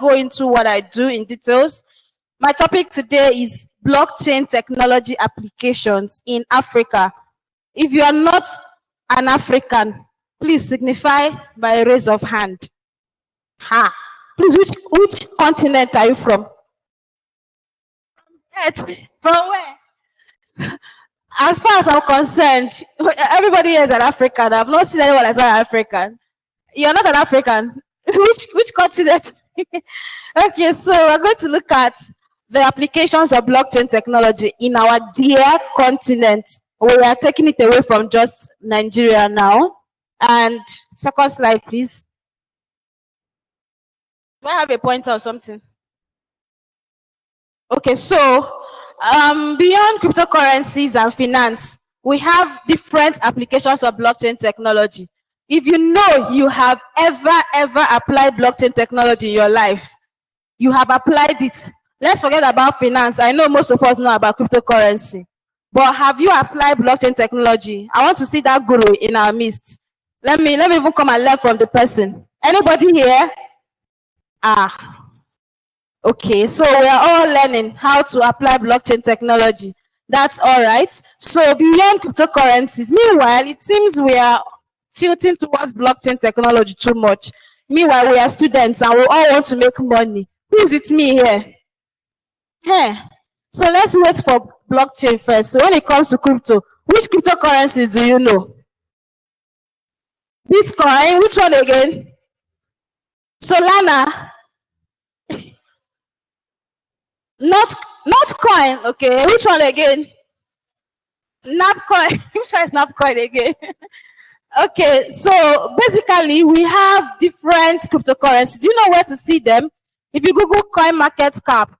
go into what I do in details. My topic today is blockchain technology applications in Africa. If you are not an African, please signify by a raise of hand. Ha! Please, which continent are you from? From where? As far as I'm concerned, everybody here is an African. I've not seen anyone as an African. You're not an African. Which continent? Okay, so we're going to look at the applications of blockchain technology in our dear continent. We are taking it away from just Nigeria now. And second slide, please. Do I have a pointer or something? Okay, so beyond cryptocurrencies and finance, we have different applications of blockchain technology. If you know you have ever applied blockchain technology in your life, you have applied it. Let's forget about finance. I know most of us know about cryptocurrency. But have you applied blockchain technology? I want to see that guru in our midst. Let me even come and learn from the person. Anybody here? Okay, so we are all learning how to apply blockchain technology. That's all right. So beyond cryptocurrencies, meanwhile, it seems we are tilting towards blockchain technology too much. Meanwhile, we are students and we all want to make money. Who's with me here? Hey. So let's wait for blockchain first. So when it comes to crypto, which cryptocurrencies do you know? Bitcoin, which one again? Solana. Not coin, okay. Which one again? Napcoin. Which one is Napcoin again? Okay, so basically we have different cryptocurrencies. Do you know where to see them? If you Google coin market cap,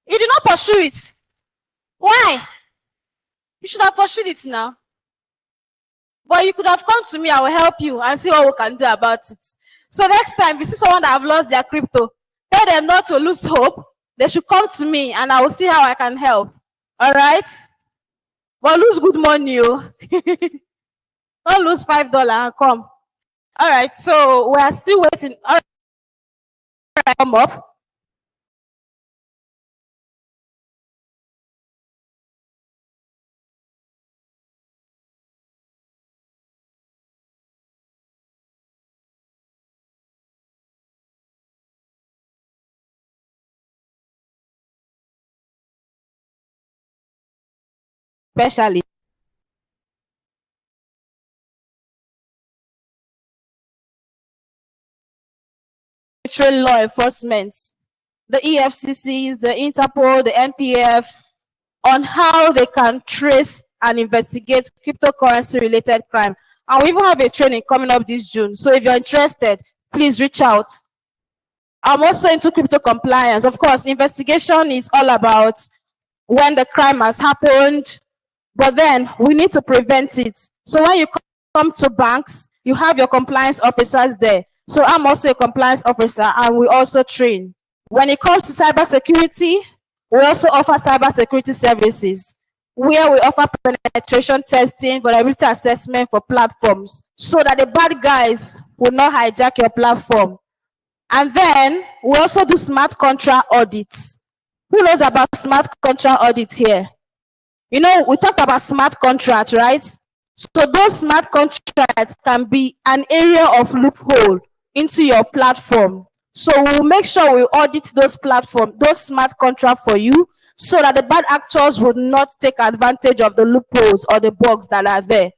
you did not pursue it. Why? You should have pursued it now. But you could have come to me, I will help you and see what we can do about it. So next time, if you see someone that have lost their crypto, tell them not to lose hope. They should come to me and I will see how I can help. All right? But lose good money. Don't lose $5 and come. All right, so we are still waiting. All right, come up. Especially law enforcement, the EFCC, the Interpol, the NPF, on how they can trace and investigate cryptocurrency related crime. And we even have a training coming up this June. So if you're interested, please reach out. I'm also into crypto compliance. Of course, investigation is all about when the crime has happened, but then we need to prevent it. So when you come to banks, you have your compliance officers there. So I'm also a compliance officer, and we also train. When it comes to cybersecurity, we also offer cybersecurity services where we offer penetration testing, vulnerability assessment for platforms so that the bad guys will not hijack your platform. And then we also do smart contract audits. Who knows about smart contract audits here? You know, we talked about smart contracts, right? So those smart contracts can be an area of loophole into your platform. So we'll make sure we audit those platforms, those smart contracts for you, so that the bad actors would not take advantage of the loopholes or the bugs that are there.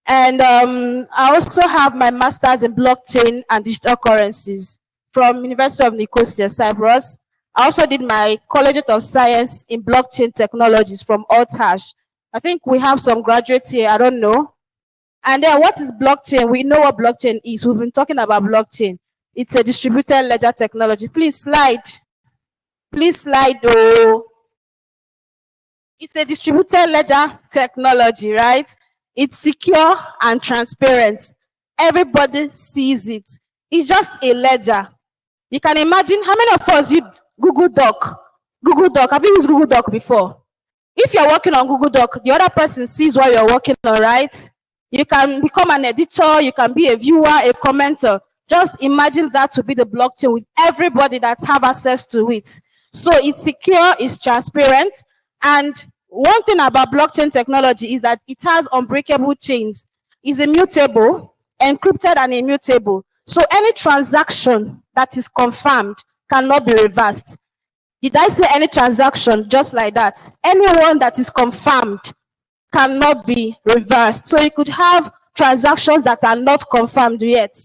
And I also have my master's in blockchain and digital currencies from University of Nicosia, Cyprus. I also did my Collegiate of Science in blockchain technologies from Althash. I think we have some graduates here, I don't know. And then what is blockchain? We know what blockchain is. We've been talking about blockchain. It's a distributed ledger technology. Please slide. Please slide. Oh. It's a distributed ledger technology, right? It's secure and transparent. Everybody sees it. It's just a ledger. You can imagine how many of us use Google Doc? Google Doc. Have you used Google Doc before? If you're working on Google Doc, the other person sees what you're working on, right? You can become an editor, you can be a viewer, a commenter. Just imagine that to be the blockchain with everybody that have access to it. So it's secure, it's transparent, and one thing about blockchain technology is that it has unbreakable chains. It's immutable, encrypted and immutable. So any transaction that is confirmed cannot be reversed. Did I say any transaction? Just like that. Anyone that is confirmed cannot be reversed. So you could have transactions that are not confirmed yet.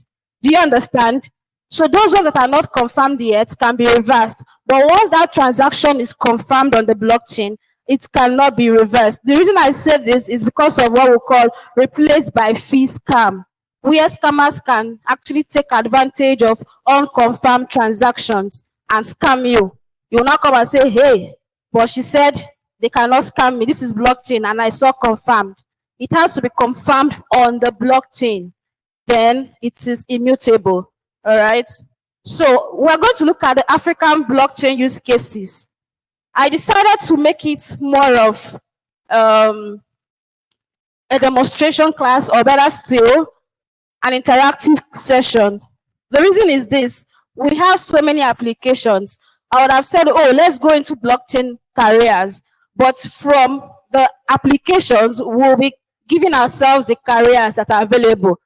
Do you understand? So those ones that are not confirmed yet can be reversed. But once that transaction is confirmed on the blockchain, it cannot be reversed. The reason I said this is because of what we call replaced by fee scam, where scammers can actually take advantage of unconfirmed transactions and scam you. You will not come and say, hey, but she said they cannot scam me. This is blockchain and I saw confirmed. It has to be confirmed on the blockchain. Then it is immutable. All right. So we're going to look at the African blockchain use cases. I decided to make it more of a demonstration class, or better still, an interactive session. The reason is this: we have so many applications. I would have said, oh, let's go into blockchain careers. But from the applications, we'll be giving ourselves the careers that are available.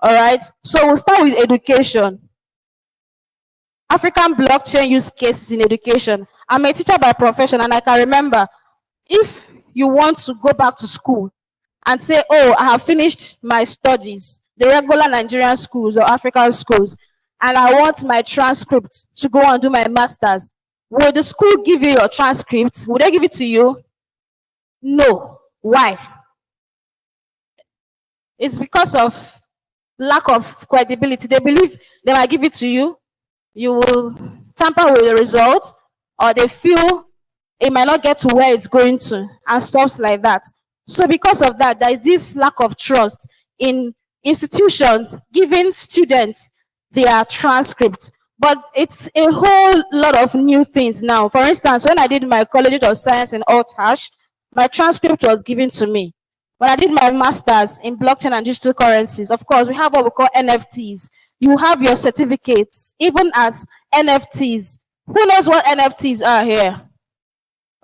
All right. So we'll start with education. African blockchain use cases in education. I'm a teacher by profession, and I can remember, if you want to go back to school and say, oh, I have finished my studies, the regular Nigerian schools or African schools, and I want my transcript to go and do my master's, will the school give you your transcript? Will they give it to you? No. Why? It's because of lack of credibility. They believe they might give it to you, you will tamper with the results, or they feel it might not get to where it's going to, and stuff like that. So because of that, there is this lack of trust in institutions giving students their transcripts. But it's a whole lot of new things now. For instance, when I did my College of Science in Althash, my transcript was given to me. When I did my master's in blockchain and digital currencies, of course, we have what we call NFTs. You have your certificates, even as NFTs. Who knows what NFTs are here?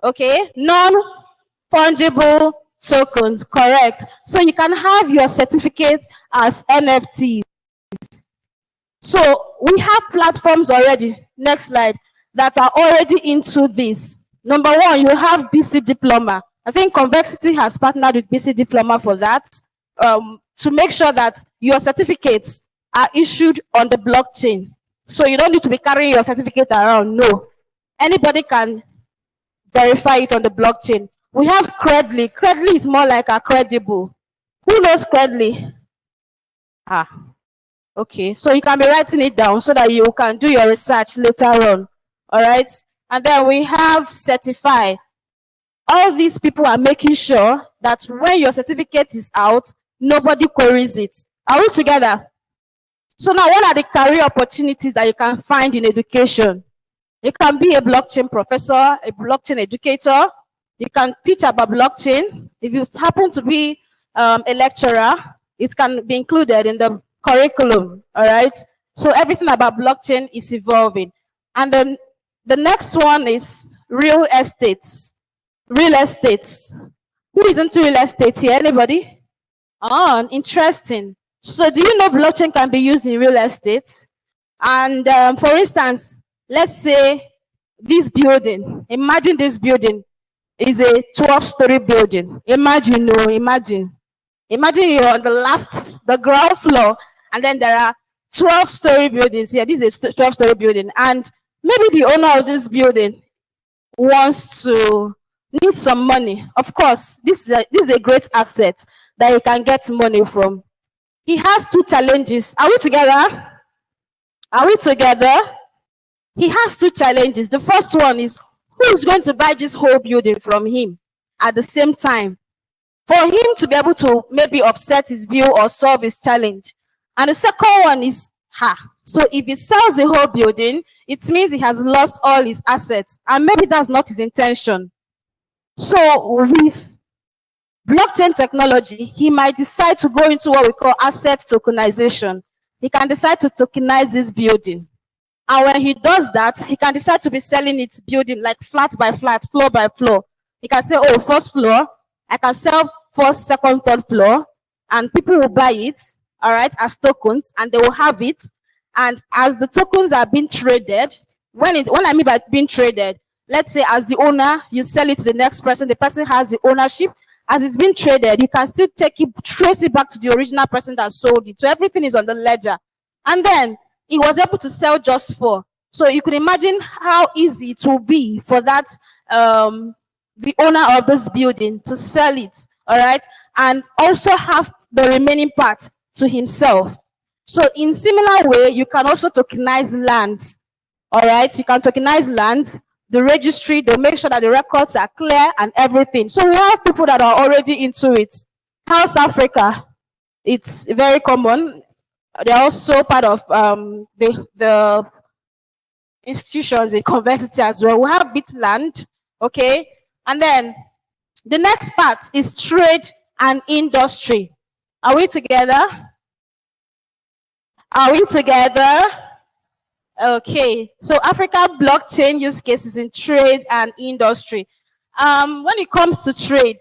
Okay, non-fungible tokens, correct. So you can have your certificate as NFTs. So we have platforms already, next slide, that are already into this. Number one, you have BC Diploma. I think Convexity has partnered with BC Diploma for that, to make sure that your certificates are issued on the blockchain. So you don't need to be carrying your certificate around, no. Anybody can verify it on the blockchain. We have Credly. Credly is more like a credible. Who knows Credly? Okay, so you can be writing it down so that you can do your research later on. All right, and then we have Certify. All these people are making sure that when your certificate is out, nobody queries it. Are we together? So now, what are the career opportunities that you can find in education? You can be a blockchain professor, a blockchain educator. You can teach about blockchain. If you happen to be a lecturer, it can be included in the curriculum, all right? So everything about blockchain is evolving. And then the next one is real estates. Real estates. Who is into real estate here? Anybody? Oh, interesting. So do you know blockchain can be used in real estate? And for instance, let's say this building, imagine this building is a 12-story building. Imagine you're on the ground floor, and then there are 12-story buildings here. This is a 12-story building, and maybe the owner of this building wants to need some money. Of course, this is a great asset that you can get money from. He has two challenges. Are we together? Are we together? He has two challenges. The first one is, who is going to buy this whole building from him at the same time for him to be able to maybe offset his bill or solve his challenge? And the second one is, so if he sells the whole building, it means he has lost all his assets, and maybe that's not his intention. So with blockchain technology, he might decide to go into what we call asset tokenization. He can decide to tokenize this building. And when he does that, he can decide to be selling it building like flat by flat, floor by floor. He can say, oh, first floor, I can sell first, second, third floor, and people will buy it, all right, as tokens, and they will have it. And as the tokens are being traded, when I mean by being traded, let's say as the owner, you sell it to the next person, the person has the ownership. As it's been traded, you can still take it, trace it back to the original person that sold it. So everything is on the ledger. And then he was able to sell just for. So you could imagine how easy it will be for that the owner of this building to sell it, all right, and also have the remaining part to himself. So in similar way, you can also tokenize land, all right? You can tokenize land, the registry, they'll make sure that the records are clear and everything. So we have people that are already into it. South Africa, it's very common. They're also part of the institutions in Convexity as well. We have Bitland, okay? And then the next part is trade and industry. Are we together? Are we together? Okay, so Africa blockchain use cases in trade and industry. When it comes to trade,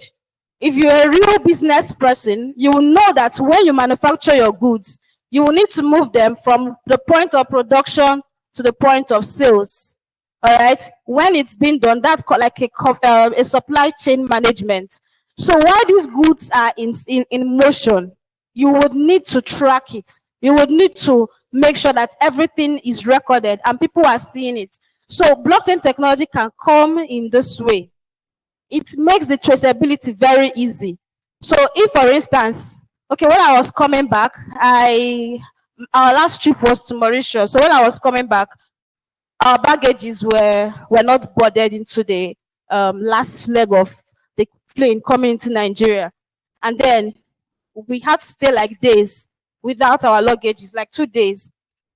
if you're a real business person, you will know that when you manufacture your goods, you will need to move them from the point of production to the point of sales. All right, when it's been done, that's called like a supply chain management. So while these goods are in motion, you would need to track it. You would need to make sure that everything is recorded and people are seeing it. So blockchain technology can come in this way. It makes the traceability very easy. So if, for instance, okay, when I was coming back, our last trip was to Mauritius. So when I was coming back, our baggages were not boarded into the last leg of the plane coming into Nigeria. And then we had to stay like days without our luggages, like 2 days.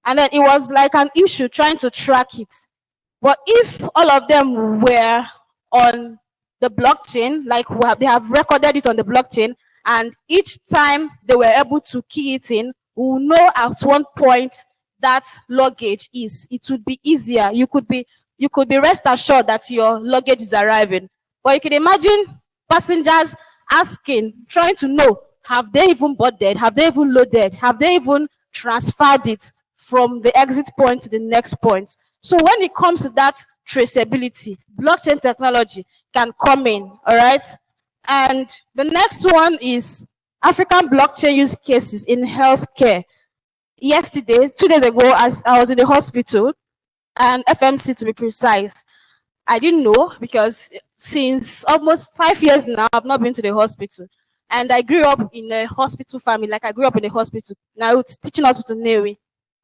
And then it was like an issue trying to track it. But if all of them were on the blockchain, like they have recorded it on the blockchain, and each time they were able to key it in, we will know at one point that luggage is. It would be easier. You could be rest assured that your luggage is arriving. But you can imagine passengers asking, trying to know, have they even boarded? Have they even loaded? Have they even transferred it from the exit point to the next point? So when it comes to that traceability, blockchain technology can come in, all right? And the next one is African blockchain use cases in healthcare. Yesterday, 2 days ago, as I was in the hospital, and FMC to be precise, I didn't know because since almost 5 years now, I've not been to the hospital. And I grew up in a hospital family, like I grew up in a hospital. Now it's teaching hospital Newi.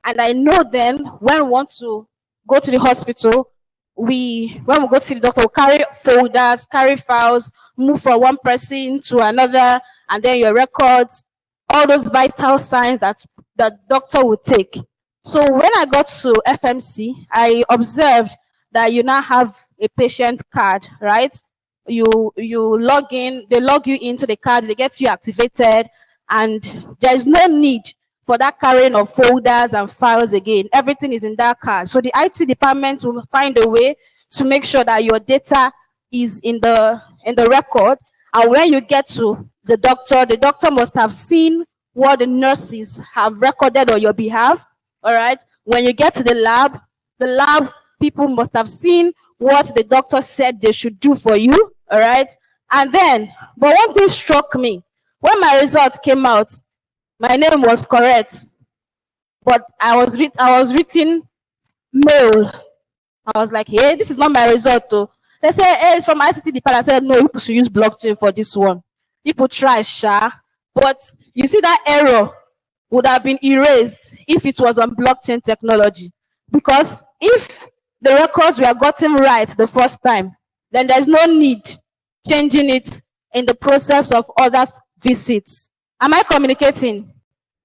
And I know then when we want to go to the hospital, when we go to see the doctor, we carry folders, carry files, move from one person to another, and then your records, all those vital signs that the doctor would take. So when I got to FMC, I observed that you now have a patient card, right? You log in, they log you into the card, they get you activated, and there is no need for that carrying of folders and files again. Everything is in that card. So the IT department will find a way to make sure that your data is in the record. And when you get to the doctor must have seen what the nurses have recorded on your behalf. All right. When you get to the lab people must have seen what the doctor said they should do for you. All right. And then, but one thing struck me. When my results came out, my name was correct, but I was written male. I was like, hey, this is not my result though. They said, hey, it's from ICT department. I said, no, people should use blockchain for this one. People try, but you see that error would have been erased if it was on blockchain technology. Because if the records were gotten right the first time, then there's no need changing it in the process of other visits. Am I communicating?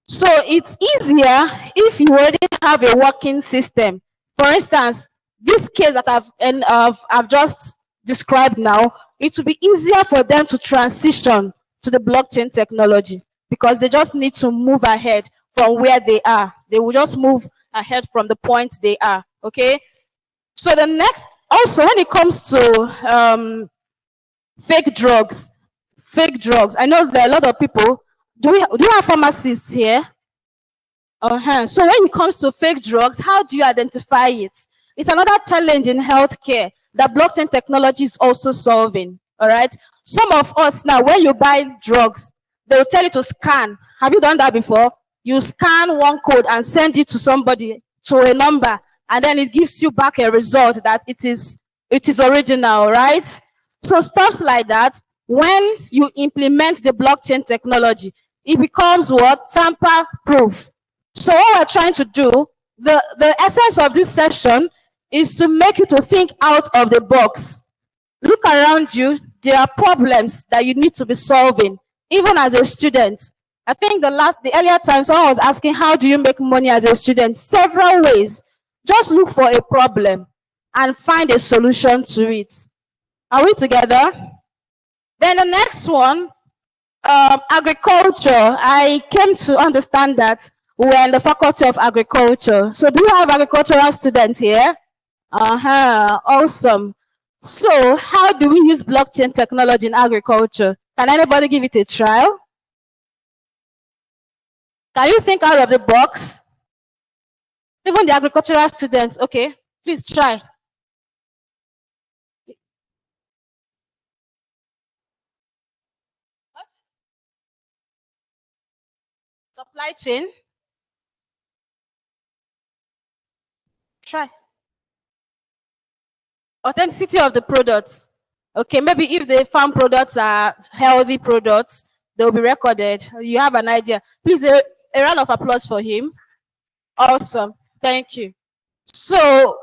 So it's easier if you already have a working system. For instance, this case that I've just described now, it will be easier for them to transition to the blockchain technology because they just need to move ahead from where they are. They will just move ahead from the point they are. Okay. So the next, also when it comes to fake drugs, I know there are a lot of people. Do you have pharmacists here? So when it comes to fake drugs, how do you identify it? It's another challenge in healthcare that blockchain technology is also solving. All right. Some of us now, when you buy drugs, they'll tell you to scan. Have you done that before? You scan one code and send it to somebody, to a number, and then it gives you back a result that it is original, right? So stuff like that, when you implement the blockchain technology, it becomes what? Tamper proof. So what we're trying to do, the essence of this session is to make you to think out of the box. Look around you, there are problems that you need to be solving, even as a student. I think the earlier time someone was asking, how do you make money as a student? Several ways. Just look for a problem and find a solution to it. Are we together? Then the next one, agriculture. I came to understand that we're in the Faculty of Agriculture. So do you have agricultural students here? Awesome. So how do we use blockchain technology in agriculture? Can anybody give it a trial? Can you think out of the box? Even the agricultural students, okay, please try. What? Supply chain. Try. Authenticity of the products. Okay, maybe if the farm products are healthy products, they'll be recorded. You have an idea. Please, a round of applause for him. Awesome. Thank you. So,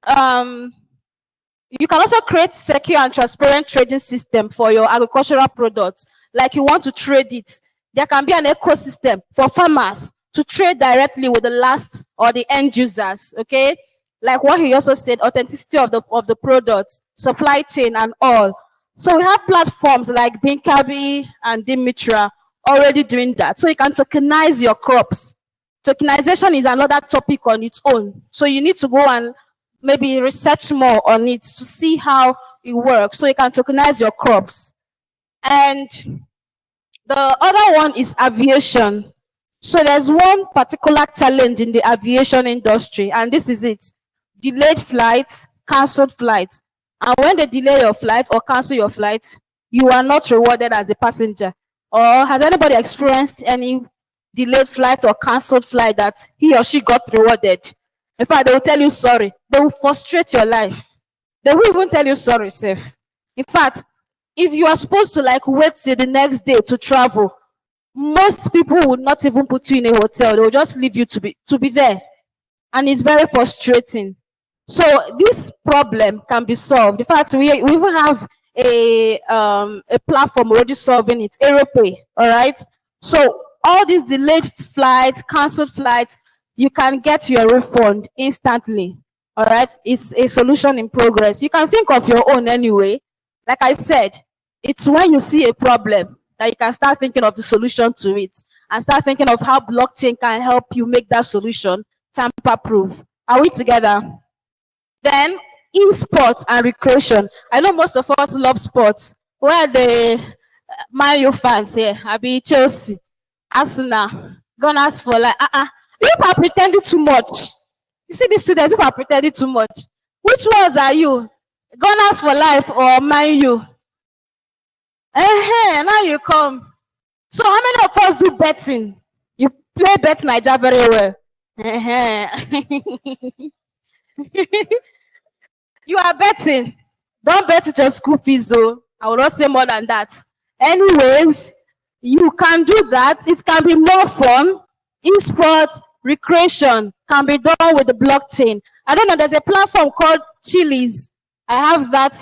you can also create secure and transparent trading system for your agricultural products. Like you want to trade it. There can be an ecosystem for farmers to trade directly with the last or the end users. Okay. Like what he also said, authenticity of the products, supply chain and all. So we have platforms like Binkabi and Dimitra already doing that. So you can tokenize your crops. Tokenization is another topic on its own. So you need to go and maybe research more on it to see how it works. So you can tokenize your crops. And the other one is aviation. So there's one particular challenge in the aviation industry, and this is it. Delayed flights, cancelled flights. And when they delay your flight or cancel your flight, you are not rewarded as a passenger. Or has anybody experienced any delayed flight or cancelled flight that he or she got rewarded? In fact, they will tell you sorry. They will frustrate your life. They will even tell you sorry, safe. In fact, if you are supposed to like wait till the next day to travel, most people would not even put you in a hotel. They will just leave you to be there. And it's very frustrating. So this problem can be solved. In fact, we even have a platform already solving it, Aeropay, all right? So all these delayed flights, canceled flights, you can get your refund instantly, all right? It's a solution in progress. You can think of your own anyway. Like I said, it's when you see a problem that you can start thinking of the solution to it and start thinking of how blockchain can help you make that solution tamper-proof. Are we together? Then esports and recreation. I know most of us love sports. Where the Man U fans here? I be Chelsea, Arsenal, Gunners for like people are pretending too much. You see these students who are pretending too much. Which ones are you? Gunners for life or Man U? Now you come. So how many of us do betting? You play Bet Naija very well. You are betting. Don't bet with your school fees though. I will not say more than that. Anyways, you can do that. It can be more fun. Esports, recreation can be done with the blockchain. I don't know, there's a platform called Chili's. I have that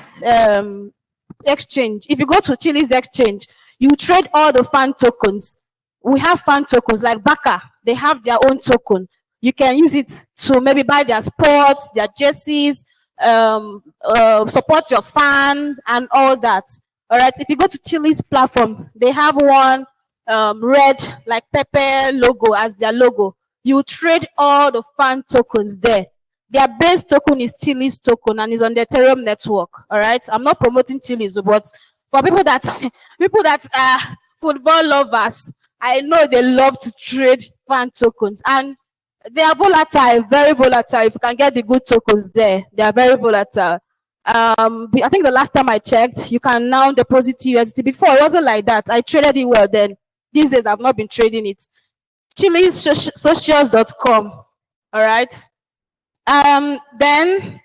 exchange. If you go to Chili's exchange, you trade all the fan tokens. We have fan tokens like Baka. They have their own token. You can use it to maybe buy their sports, their jerseys, support your fan and all that. All right. If you go to Chili's platform, they have one red like Pepe logo as their logo. You trade all the fan tokens there. Their base token is Chili's token and is on the Ethereum network. All right. I'm not promoting Chili's, but for people that people that are football lovers, I know they love to trade fan tokens and they are volatile, very volatile. If you can get the good tokens there, they are very volatile. I think the last time I checked, you can now deposit USDT. Before, it wasn't like that. I traded it well then. These days, I've not been trading it. Chilisocials.com. All right. Then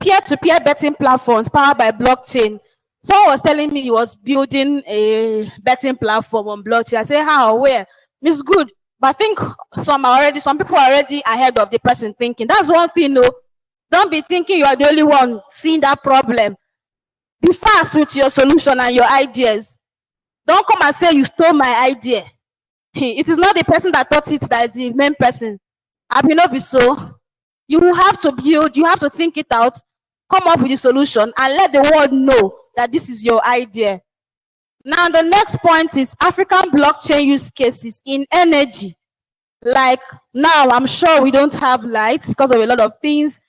peer-to-peer betting platforms powered by blockchain. Someone was telling me he was building a betting platform on blockchain. I say, how? Where? It's good. But I think some people are already ahead of the person thinking. That's one thing, no. Don't be thinking you are the only one seeing that problem. Be fast with your solution and your ideas. Don't come and say you stole my idea. It is not the person that thought it that is the main person. I will not be so. You have to build, you have to think it out, come up with a solution, and let the world know that this is your idea. Now, the next point is African blockchain use cases in energy. Like now, I'm sure we don't have lights because of a lot of things.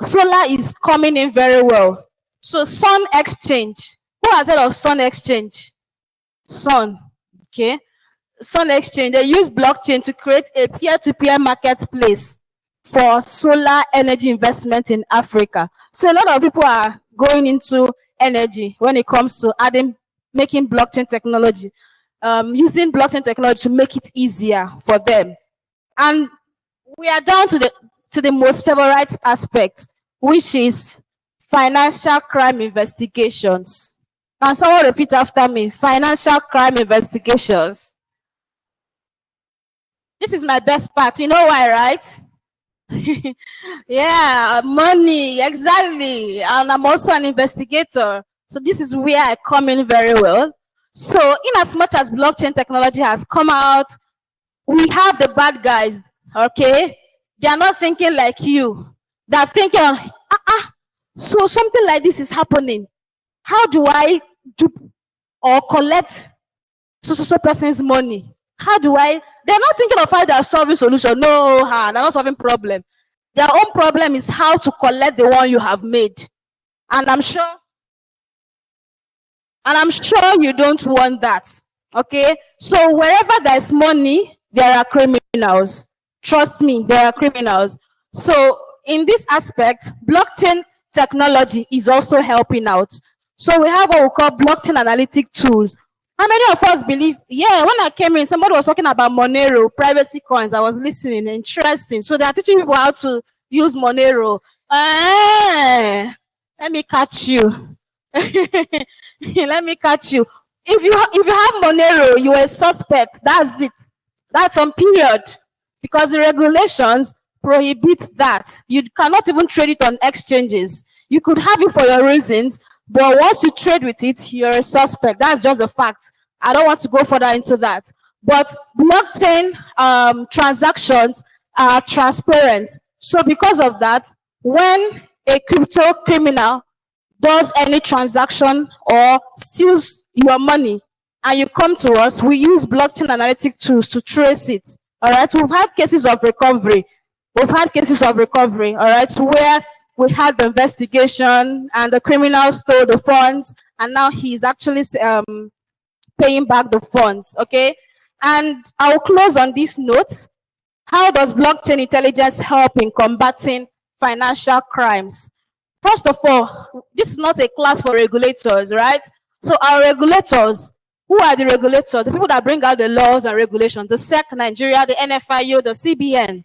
Solar is coming in very well. So Sun Exchange. Who has heard of Sun Exchange? Sun. Okay. Sun Exchange, they use blockchain to create a peer-to-peer marketplace for solar energy investment in Africa. So a lot of people are going into energy when it comes to making blockchain technology, using blockchain technology to make it easier for them. And we are down to the most favorite aspect, which is financial crime investigations. Can someone repeat after me? Financial crime investigations. This is my best part. You know why, right? Yeah, money, exactly. And I'm also an investigator. So this is where I come in very well. So in as much as blockchain technology has come out, we have the bad guys, okay? They are not thinking like you. They are thinking, so something like this is happening. How do I do or collect so person's money? How do I? They're not thinking of how they're solving solution. No, they're not solving problem. Their own problem is how to collect the one you have made. And I'm sure you don't want that. Okay? So wherever there's money, there are criminals. Trust me, there are criminals. So in this aspect, blockchain technology is also helping out. So we have what we call blockchain analytic tools. How many of us believe? Yeah, when I came in, somebody was talking about Monero, privacy coins. I was listening, interesting. So they are teaching people how to use Monero. Let me catch you. Let me catch you. If you have Monero, you're a suspect. That's it. That's on period. Because the regulations, prohibit that. You cannot even trade it on exchanges. You could have it for your reasons, but once you trade with it, you're a suspect. That's just a fact. I don't want to go further into that. But blockchain transactions are transparent. So because of that, when a crypto criminal does any transaction or steals your money and you come to us, we use blockchain analytic tools to trace it. All right. We've had cases of recovery. All right, where we had the investigation and the criminal stole the funds and now he's actually paying back the funds. Okay. And I'll close on this note. How does blockchain intelligence help in combating financial crimes? First of all, this is not a class for regulators, right? So our regulators, who are the regulators? The people that bring out the laws and regulations, the SEC Nigeria, the NFIU, the CBN.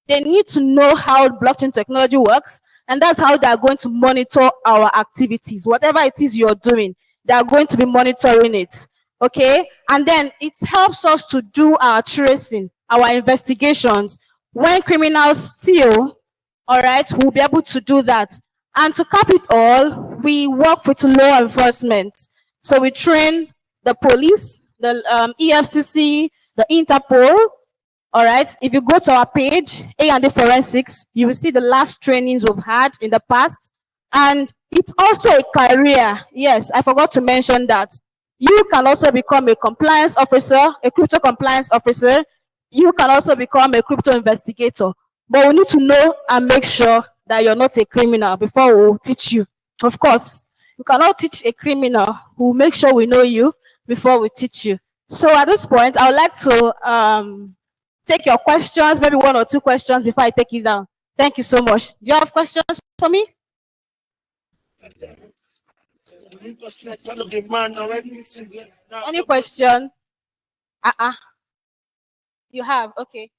They need to know how blockchain technology works, and that's how they are going to monitor our activities. Whatever it is you're doing, they are going to be monitoring it. Okay? And then it helps us to do our tracing, our investigations. When criminals steal, all right, we'll be able to do that. And to cap it all, we work with law enforcement. So we train the police, the EFCC, the Interpol. All right, if you go to our page, A&D Forensics, you will see the last trainings we've had in the past. And it's also a career. Yes, I forgot to mention that. You can also become a compliance officer, a crypto compliance officer. You can also become a crypto investigator. But we need to know and make sure that you're not a criminal before we'll teach you. Of course, you cannot teach a criminal. We'll make sure we know you before we teach you. So at this point, I would like to take your questions, maybe 1 or 2 questions before I take it down. Thank you so much. Do you have questions for me? Any question? You have, okay.